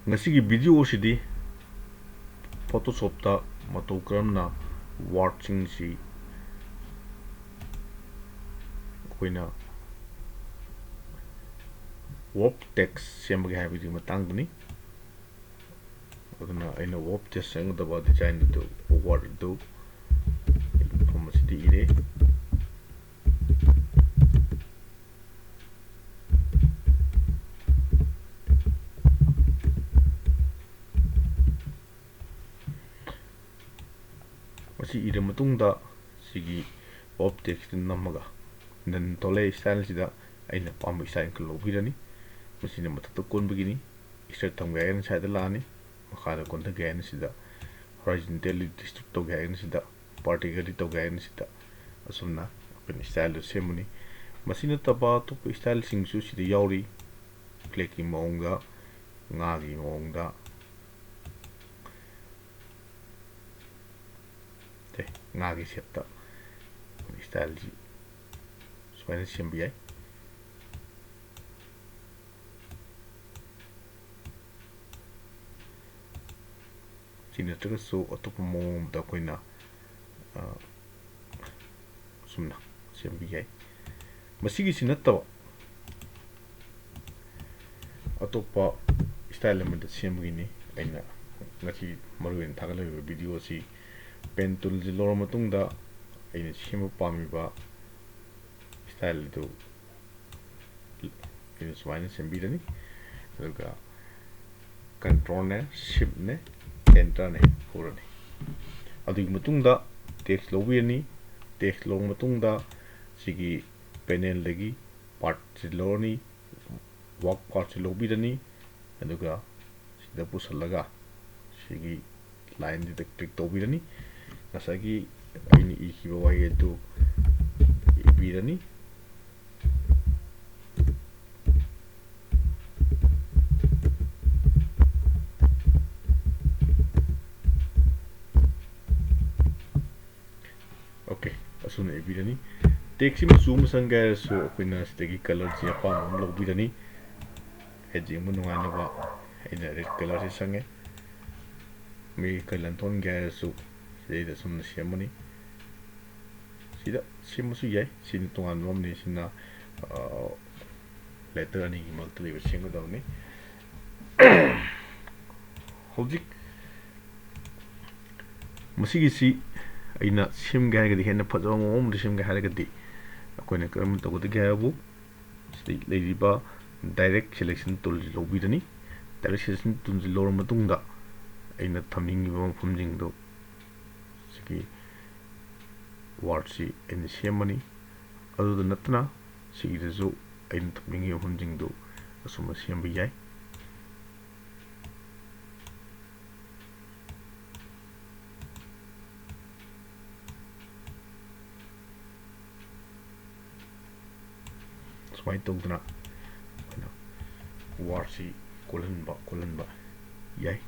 ngasi gi video sidi Photoshop ta matau karamna word sing si koina warp text sembagi habidi matangdani aduna aina warp text sengdaba design do word do information ire masi ire matungda sigi warp text namaga nan tole style sida aina pambu style ko lobirani masina matakta kon begini insert tam gayan side lani makhala kon ta gayan sida horizontally distribute to gayan sida vertically to gayan sida asumna apni style semuni masina taba to style singsu sida yauri click ki maunga ngagi maunga te ngagi septa style ji supaya sembiai sini terus so atau mau da koina sumna sembiai masigi sinatta atau pa style element sembini aina ngasi maruin thagala video si pen tool ji lor matung da aina semu pami ba style do ini suaina sembirani aduga control ne shift ne enter ne horani adu matungda text lobirani text lo matungda sigi panel lagi part lorni work part lobirani aduga sida pusalaga sigi line di click tobirani nasagi aini ikiba wai edu ibirani okay asuna ibirani text ma zoom sanga so koina stegi color ji apa lobirani hedging mu nunga ba ina red color sange mi kalanton ga so sida sumna siamani sida simusu yai sin tongan nomni sina letter ani multi version da ni hojik masigi si aina sim ga ga di hena phajo ngom de sim ga ha ga di akoina karam to ga ga bu sidi leiba direct selection tool lobidani direct selection tool lor matungda aina thaming ba mafumjing do sigi word si in semani adu da natna sigi da zo aina thaming mafumjing do asuma sembi yai smai togdana word si kolan ba yai